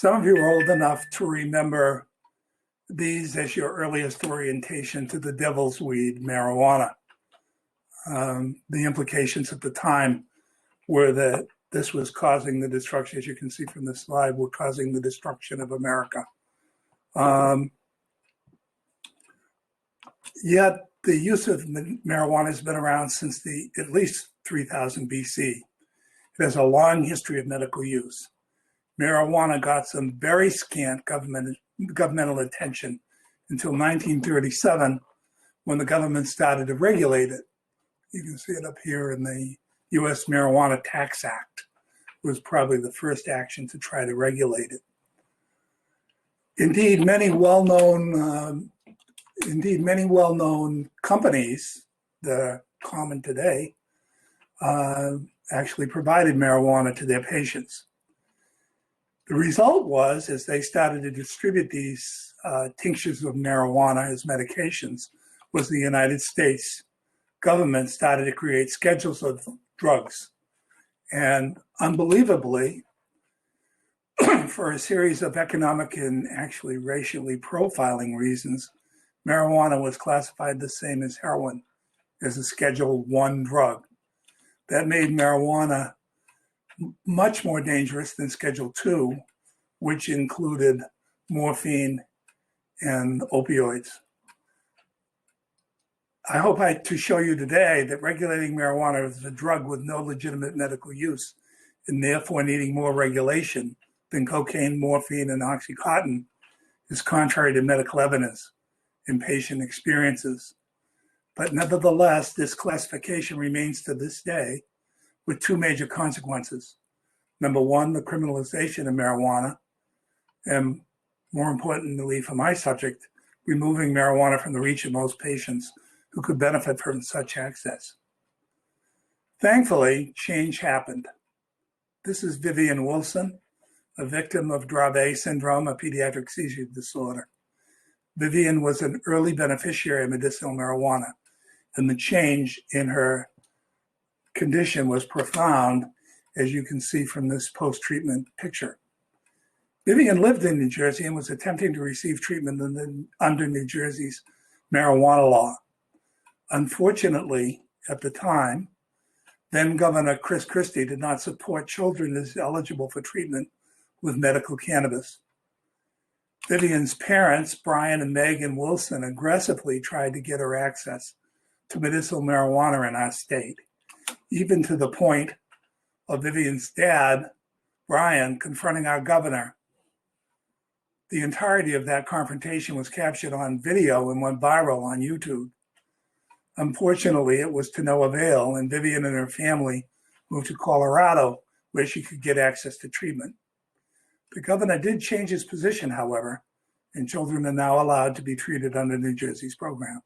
Some of you are old enough to remember these as your earliest orientation to the devil's weed, marijuana. The implications at the time were that this was causing the destruction, as you can see from this slide, were causing the destruction of America. Yet the use of marijuana has been around since at least 3000 BC. It has a long history of medical use. Marijuana got some very scant governmental attention until 1937, when the government started to regulate it. You can see it up here in the U.S. Marijuana Tax Act. Was probably the first action to try to regulate it. Indeed, many well-known companies that are common today actually provided marijuana to their patients. The result was, as they started to distribute these tinctures of marijuana as medications, was the United States government started to create schedules of drugs. And unbelievably, for a series of economic and actually racially profiling reasons, marijuana was classified the same as heroin, as a Schedule I drug. That made marijuana much more dangerous than Schedule II, which included morphine and opioids. I hope to show you today that regulating marijuana as a drug with no legitimate medical use, and therefore needing more regulation than cocaine, morphine, and Oxycontin, is contrary to medical evidence and patient experiences. But nevertheless, this classification remains to this day with two major consequences. Number one, the criminalization of marijuana, and more importantly for my subject, removing marijuana from the reach of most patients who could benefit from such access. Thankfully, change happened. This is Vivian Wilson, a victim of Dravet syndrome, a pediatric seizure disorder. Vivian was an early beneficiary of medicinal marijuana, and the change in her condition was profound, as you can see from this post-treatment picture. Vivian lived in New Jersey and was attempting to receive treatment under New Jersey's marijuana law. Unfortunately, at the time, then Governor Chris Christie did not support children as eligible for treatment with medical cannabis. Vivian's parents, Brian and Megan Wilson, aggressively tried to get her access to medicinal marijuana in our state, even to the point of Vivian's dad, Brian, confronting our governor. The entirety of that confrontation was captured on video and went viral on YouTube. Unfortunately, it was to no avail, and Vivian and her family moved to Colorado, where she could get access to treatment. The governor did change his position, however, and children are now allowed to be treated under New Jersey's program.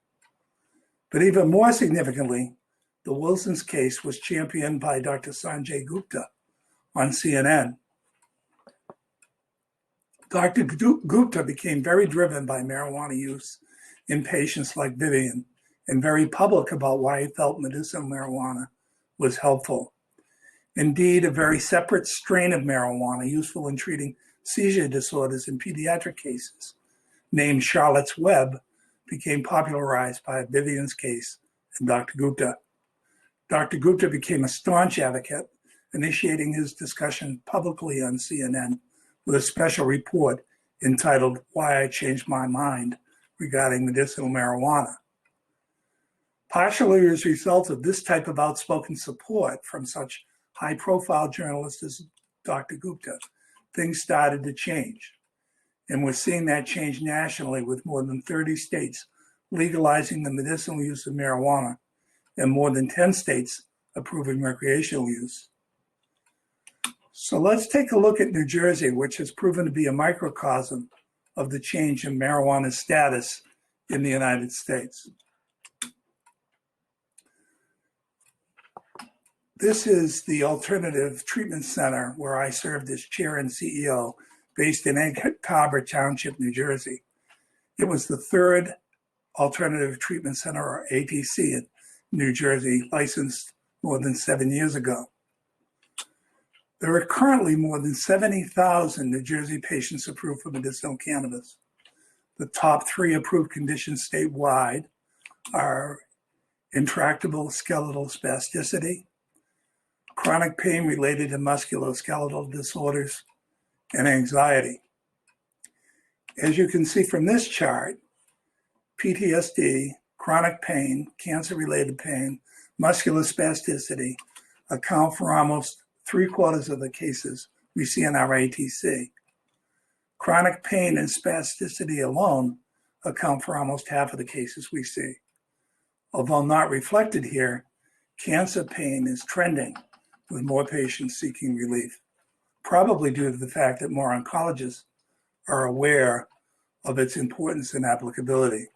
But even more significantly, the Wilson's case was championed by Dr. Sanjay Gupta on CNN. Dr. Gupta became very driven by marijuana use in patients like Vivian, and very public about why he felt medicinal marijuana was helpful. Indeed, a very separate strain of marijuana useful in treating seizure disorders in pediatric cases, named Charlotte's Web, became popularized by Vivian's case and Dr. Gupta. Dr. Gupta became a staunch advocate, initiating his discussion publicly on CNN with a special report entitled "Why I Changed My Mind" regarding medicinal marijuana. Partially as a result of this type of outspoken support from such high-profile journalists as Dr. Gupta, things started to change. And we're seeing that change nationally, with more than 30 states legalizing the medicinal use of marijuana and more than 10 states approving recreational use. So let's take a look at New Jersey, which has proven to be a microcosm of the change in marijuana's status in the United States. This is the Alternative Treatment Center where I served as chair and CEO, based in Egg Harbor Township, New Jersey. It was the third Alternative Treatment Center, or ATC, in New Jersey, licensed more than 7 years ago. There are currently more than 70,000 New Jersey patients approved for medicinal cannabis. The top 3 approved conditions statewide are intractable skeletal spasticity, chronic pain related to musculoskeletal disorders, and anxiety. As you can see from this chart, PTSD, chronic pain, cancer-related pain, muscular spasticity account for almost 3/4 of the cases we see in our ATC. Chronic pain and spasticity alone account for almost half of the cases we see. Although not reflected here, cancer pain is trending with more patients seeking relief, probably due to the fact that more oncologists are aware of its importance and applicability.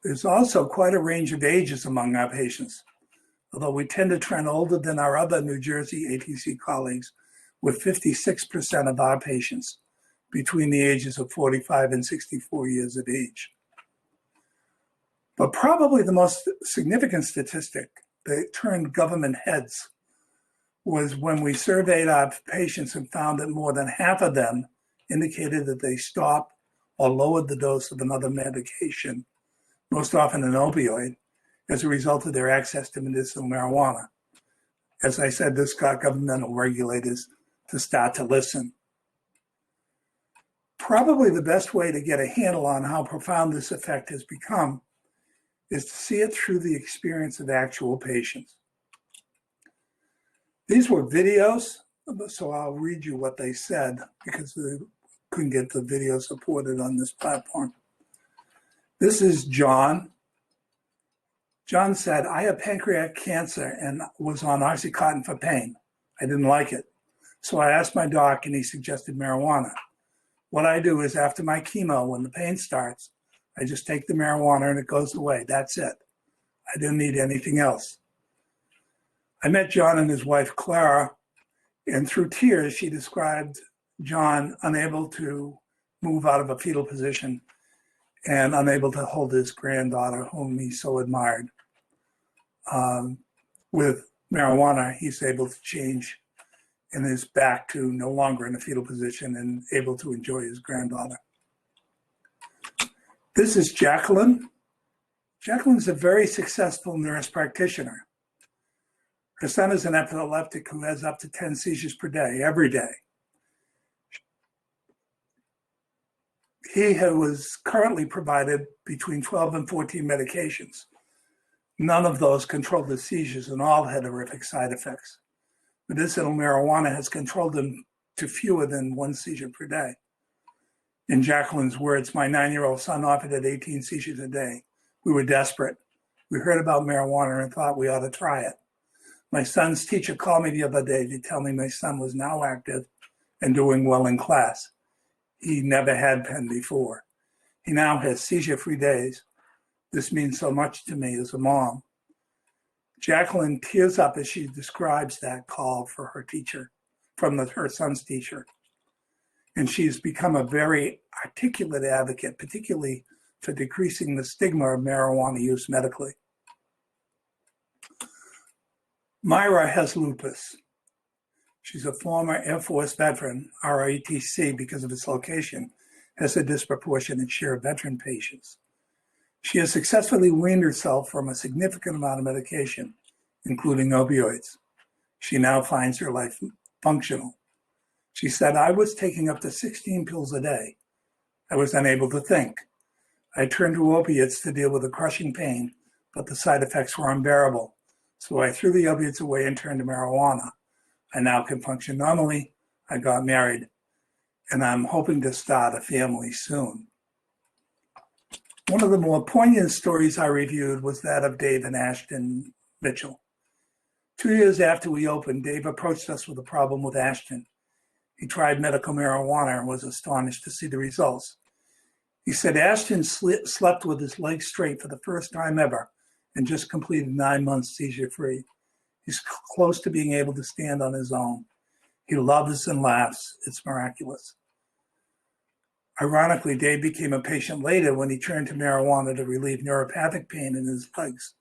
There's also quite a range of ages among our patients, although we tend to trend older than our other New Jersey ATC colleagues, with 56% of our patients between the ages of 45 and 64 years of age. But probably the most significant statistic that turned government heads was when we surveyed our patients and found that more than half of them indicated that they stopped or lowered the dose of another medication, most often an opioid, as a result of their access to medicinal marijuana. As I said, this got governmental regulators to start to listen. Probably the best way to get a handle on how profound this effect has become is to see it through the experience of actual patients. These were videos, so I'll read you what they said because they couldn't get the video supported on this platform. This is John. John said, I have pancreatic cancer and was on Oxycontin for pain. I didn't like it. So I asked my doc and he suggested marijuana. What I do is after my chemo, when the pain starts, I just take the marijuana and it goes away. That's it. I didn't need anything else. I met John and his wife, Clara, and through tears, she described John unable to move out of a fetal position and unable to hold his granddaughter, whom he so admired. With marijuana, he's able to change and is back to no longer in a fetal position and able to enjoy his granddaughter. This is Jacqueline. Jacqueline's a very successful nurse practitioner. Her son is an epileptic who has up to 10 seizures per day, every day. He was currently provided between 12 and 14 medications. None of those controlled the seizures and all had horrific side effects. Medicinal marijuana has controlled him to fewer than 1 seizure per day. In Jacqueline's words, my 9-year-old son often had 18 seizures a day. We were desperate. We heard about marijuana and thought we ought to try it. My son's teacher called me the other day to tell me my son was now active and doing well in class. He never had pen before. He now has seizure-free days. This means so much to me as a mom. Jacqueline tears up as she describes that call for her teacher, from her son's teacher. And she's become a very articulate advocate, particularly for decreasing the stigma of marijuana use medically. Myra has lupus. She's a former Air Force veteran. Our ATC, because of its location, has a disproportionate share of veteran patients. She has successfully weaned herself from a significant amount of medication, including opioids. She now finds her life functional. She said, I was taking up to 16 pills a day. I was unable to think. I turned to opiates to deal with the crushing pain, but the side effects were unbearable. So I threw the opiates away and turned to marijuana. I now can function normally. I got married, and I'm hoping to start a family soon. One of the more poignant stories I reviewed was that of Dave and Ashton Mitchell. 2 years after we opened, Dave approached us with a problem with Ashton. He tried medical marijuana and was astonished to see the results. He said Ashton slept with his legs straight for the first time ever and just completed 9 months seizure-free. He's close to being able to stand on his own. He loves and laughs. It's miraculous. Ironically, Dave became a patient later when he turned to marijuana to relieve neuropathic pain in his legs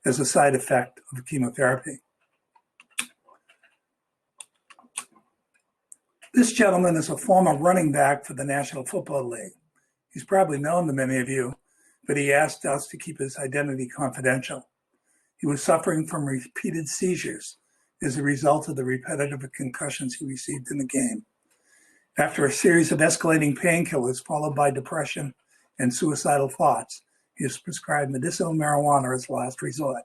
as a side effect of chemotherapy. This gentleman is a former running back for the National Football League. He's probably known to many of you, but he asked us to keep his identity confidential. He was suffering from repeated seizures as a result of the repetitive concussions he received in the game. After a series of escalating painkillers followed by depression and suicidal thoughts, he was prescribed medicinal marijuana as last resort.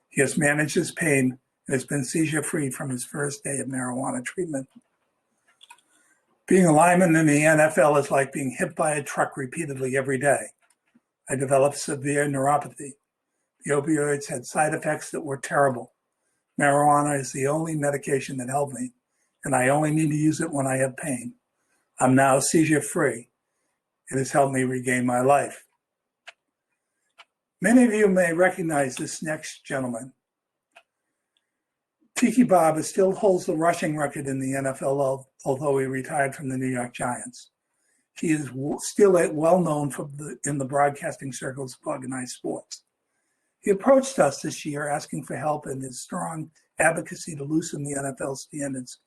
He has managed his pain and has been seizure-free from his first day of marijuana treatment. Being a lineman in the NFL is like being hit by a truck repeatedly every day. I developed severe neuropathy. The opioids had side effects that were terrible. Marijuana is the only medication that helped me, and I only need to use it when I have pain. I'm now seizure-free. It has helped me regain my life. Many of you may recognize this next gentleman. Tiki Bob still holds the rushing record in the NFL, although he retired from the New York Giants. He is still well known in the broadcasting circles of organized sports. He approached us this year asking for help in his strong advocacy to loosen the NFL standards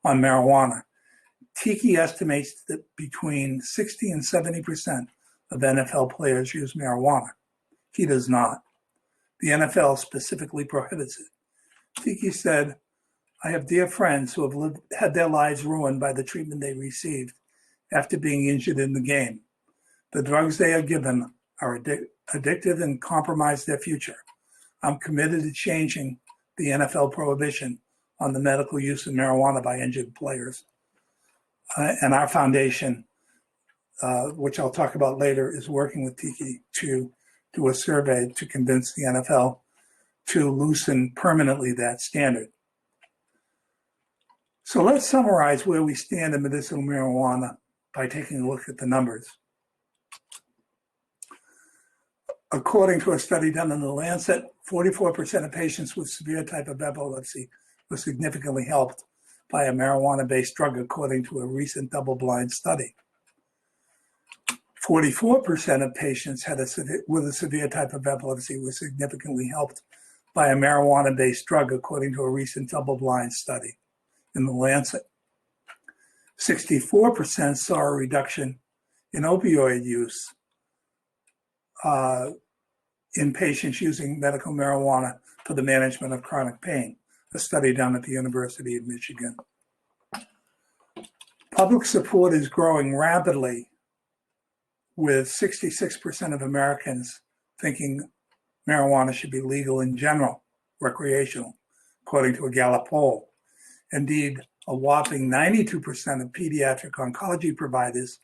on marijuana. Tiki estimates that between 60 and 70% of NFL players use marijuana. He does not. The NFL specifically prohibits it. Tiki said, I have dear friends who have had their lives ruined by the treatment they received after being injured in the game. The drugs they are given are addictive and compromise their future. I'm committed to changing the NFL prohibition on the medical use of marijuana by injured players. And our foundation, which I'll talk about later, is working with Tiki to do a survey to convince the NFL to loosen permanently that standard. So let's summarize where we stand in medicinal marijuana by taking a look at the numbers. According to a study done in The Lancet, 44% of patients with severe type of epilepsy were significantly helped by a marijuana-based drug, according to a recent double-blind study. 44% of patients with a severe type of epilepsy were significantly helped by a marijuana-based drug, according to a recent double-blind study in The Lancet. 64% saw a reduction in opioid use in patients using medical marijuana for the management of chronic pain, a study done at the University of Michigan. Public support is growing rapidly, with 66% of Americans thinking marijuana should be legal in general, recreational, according to a Gallup poll. Indeed, a whopping 92% of pediatric oncology providers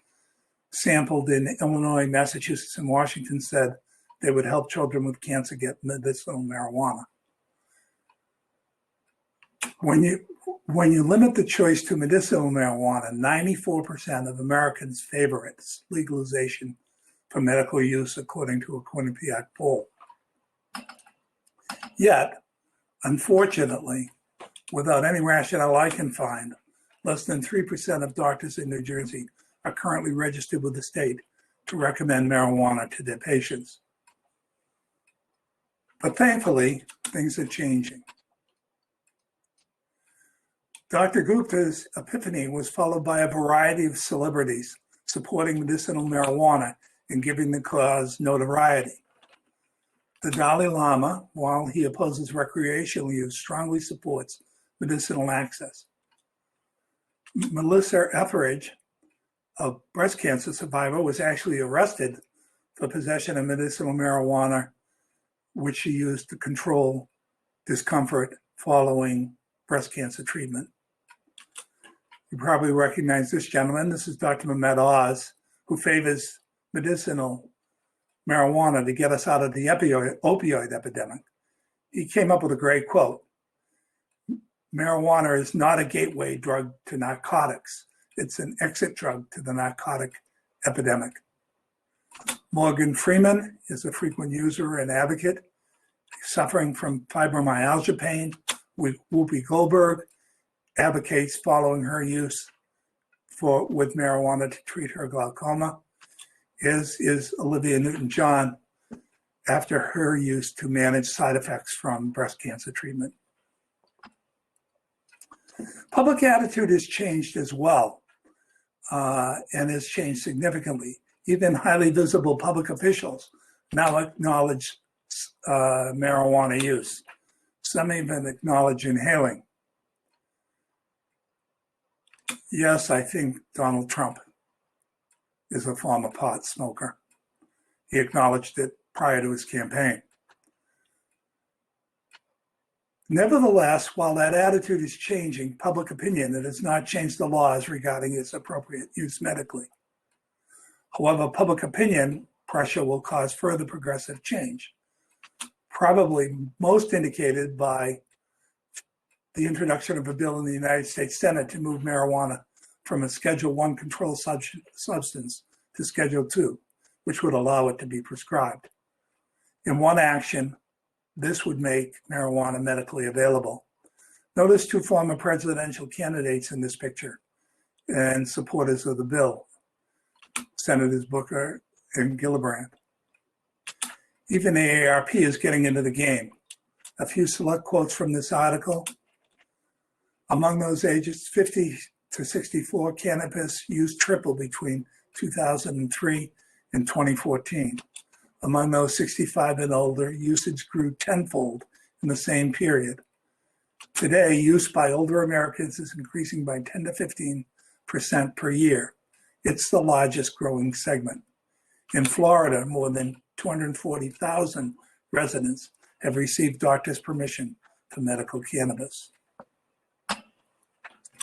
sampled in Illinois, Massachusetts, and Washington said they would help children with cancer get medicinal marijuana. When you limit the choice to medicinal marijuana, 94% of Americans favor its legalization for medical use, according to a Quinnipiac poll. Yet, unfortunately, without any rationale I can find, less than 3% of doctors in New Jersey are currently registered with the state to recommend marijuana to their patients. But thankfully, things are changing. Dr. Gupta's epiphany was followed by a variety of celebrities supporting medicinal marijuana and giving the cause notoriety. The Dalai Lama, while he opposes recreational use, strongly supports medicinal access. Melissa Etheridge, a breast cancer survivor, was actually arrested for possession of medicinal marijuana, which she used to control discomfort following breast cancer treatment. You probably recognize this gentleman. This is Dr. Mehmet Oz, who favors medicinal marijuana to get us out of the opioid epidemic. He came up with a great quote. Marijuana is not a gateway drug to narcotics. It's an exit drug to the narcotic epidemic. Morgan Freeman is a frequent user and advocate suffering from fibromyalgia pain. Whoopi Goldberg advocates following her use with marijuana to treat her glaucoma, is Olivia Newton-John after her use to manage side effects from breast cancer treatment. Public attitude has changed as well, and has changed significantly. Even highly visible public officials now acknowledge marijuana use. Some even acknowledge inhaling. Yes, I think Donald Trump is a former pot smoker. He acknowledged it prior to his campaign. Nevertheless, while that attitude is changing public opinion, it has not changed the laws regarding its appropriate use medically. However, public opinion pressure will cause further progressive change, probably most indicated by the introduction of a bill in the United States Senate to move marijuana from a Schedule I controlled substance to Schedule II, which would allow it to be prescribed. In one action, this would make marijuana medically available. Notice two former presidential candidates in this picture and supporters of the bill, Senators Booker and Gillibrand. Even the AARP is getting into the game. A few select quotes from this article. Among those ages 50 to 64, cannabis use tripled between 2003 and 2014. Among those 65 and older, usage grew tenfold in the same period. Today, use by older Americans is increasing by 10 to 15% per year. It's the largest growing segment. In Florida, more than 240,000 residents have received doctor's permission for medical cannabis.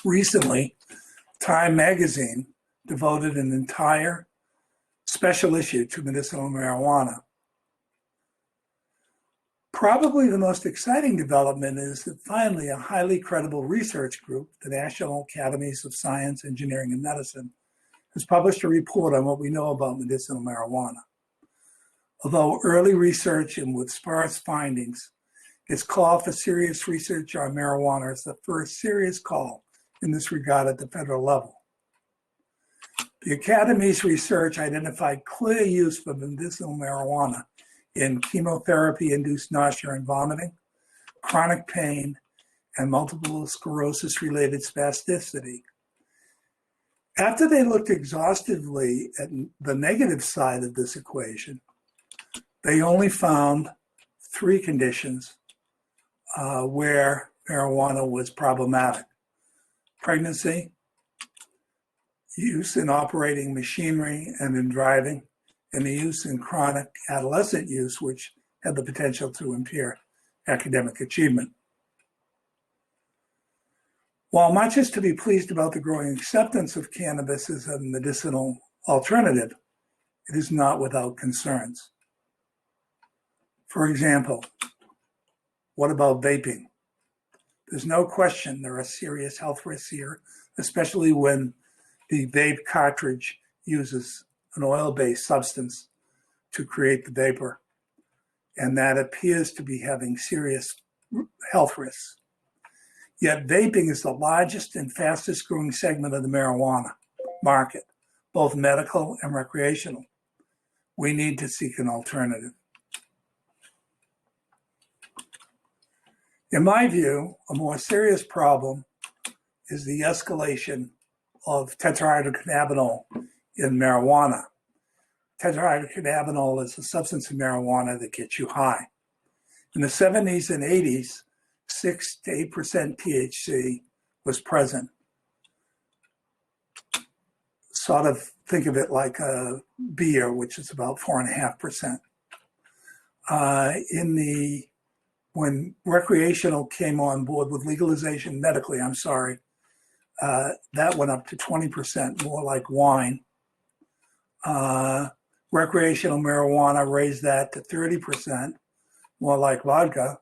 Recently, Time magazine devoted an entire special issue to medicinal marijuana. Probably the most exciting development is that finally a highly credible research group, the National Academies of Science, Engineering, and Medicine, has published a report on what we know about medicinal marijuana. Although early research and with sparse findings, its call for serious research on marijuana is the first serious call in this regard at the federal level. The Academy's research identified clear use for medicinal marijuana in chemotherapy-induced nausea and vomiting, chronic pain, and multiple sclerosis-related spasticity. After they looked exhaustively at the negative side of this equation, they only found 3 conditions where marijuana was problematic: pregnancy, use in operating machinery and in driving, and the use in chronic adolescent use, which had the potential to impair academic achievement. While much is to be pleased about the growing acceptance of cannabis as a medicinal alternative, it is not without concerns. For example, what about vaping? There's no question there are serious health risks here, especially when the vape cartridge uses an oil-based substance to create the vapor, and that appears to be having serious health risks. Yet vaping is the largest and fastest growing segment of the marijuana market, both medical and recreational. We need to seek an alternative. In my view, a more serious problem is the escalation of tetrahydrocannabinol in marijuana. Tetrahydrocannabinol is a substance in marijuana that gets you high. In the 70s and 80s, 6 to 8% THC was present. Sort of think of it like a beer, which is about 4.5%. When recreational came on board with legalization medically, that went up to 20%, more like wine. Recreational marijuana raised that to 30%, more like vodka.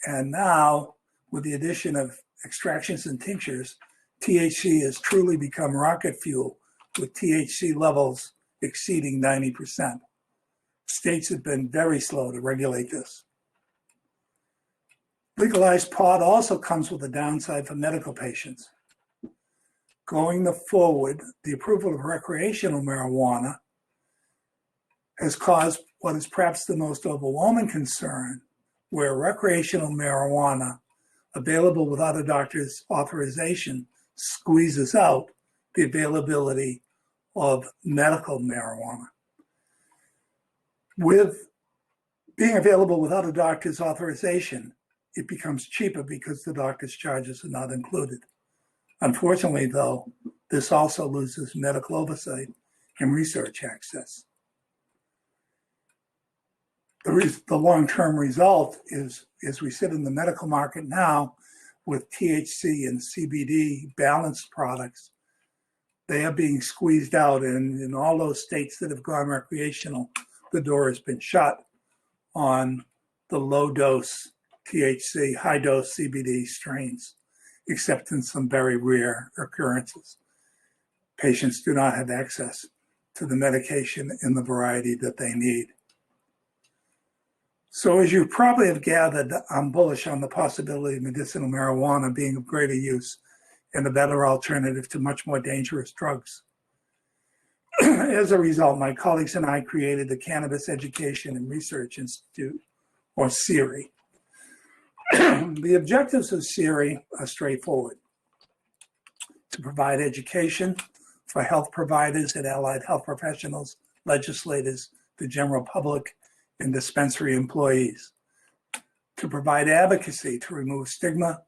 And now, with the addition of extractions and tinctures, THC has truly become rocket fuel, with THC levels exceeding 90%. States have been very slow to regulate this. Legalized pot also comes with a downside for medical patients. Going forward, the approval of recreational marijuana has caused what is perhaps the most overwhelming concern, where recreational marijuana available without a doctor's authorization squeezes out the availability of medical marijuana. With being available without a doctor's authorization, it becomes cheaper because the doctor's charges are not included. Unfortunately, though, this also loses medical oversight and research access. The long-term result is we sit in the medical market now with THC and CBD balanced products. They are being squeezed out, and in all those states that have gone recreational, the door has been shut on the low-dose THC, high-dose CBD strains, except in some very rare occurrences. Patients do not have access to the medication in the variety that they need. So as you probably have gathered, I'm bullish on the possibility of medicinal marijuana being of greater use and a better alternative to much more dangerous drugs. As a result, my colleagues and I created the Cannabis Education and Research Institute, or CERI. The objectives of CERI are straightforward: to provide education for health providers and allied health professionals, legislators, the general public, and dispensary employees; to provide advocacy to remove stigma,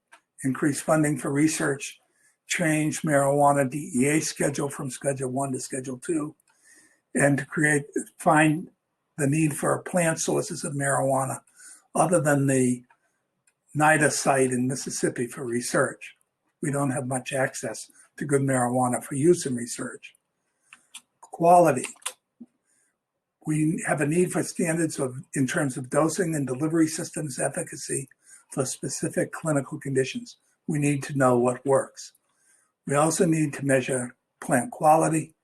increase funding for research, change marijuana DEA schedule from Schedule 1 to Schedule 2, and to find the need for plant sources of marijuana other than the NIDA site in Mississippi for research. We don't have much access to good marijuana for use in research. Quality. We have a need for standards in terms of dosing and delivery systems efficacy for specific clinical conditions. We need to know what works. We also need to measure plant quality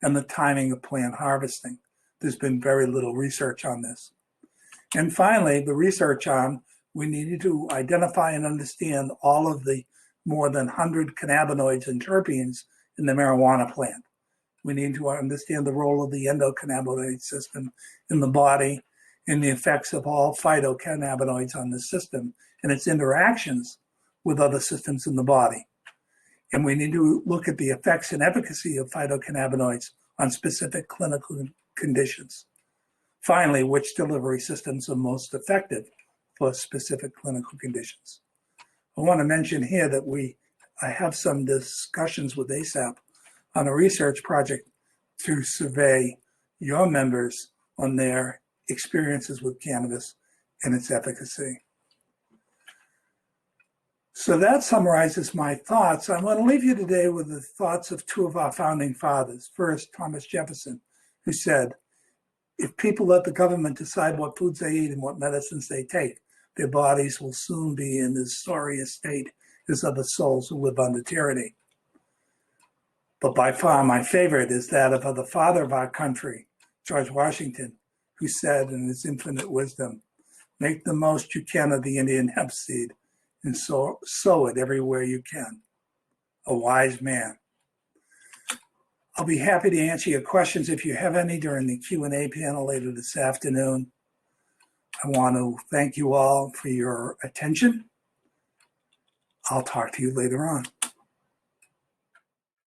and the timing of plant harvesting. There's been very little research on this. And finally, the research on, we needed to identify and understand all of the more than 100 cannabinoids and terpenes in the marijuana plant. We need to understand the role of the endocannabinoid system in the body and the effects of all phytocannabinoids on the system and its interactions with other systems in the body. And we need to look at the effects and efficacy of phytocannabinoids on specific clinical conditions. Finally, which delivery systems are most effective for specific clinical conditions. I want to mention here that I have some discussions with ASAP on a research project to survey your members on their experiences with cannabis and its efficacy. So that summarizes my thoughts. I want to leave you today with the thoughts of two of our founding fathers. First, Thomas Jefferson, who said, if people let the government decide what foods they eat and what medicines they take, their bodies will soon be in as sorry a state as other souls who live under tyranny. But by far my favorite is that of the father of our country, George Washington, who said in his infinite wisdom, make the most you can of the Indian hemp seed and sow it everywhere you can. A wise man. I'll be happy to answer your questions if you have any during the Q&A panel later this afternoon. I want to thank you all for your attention. I'll talk to you later on.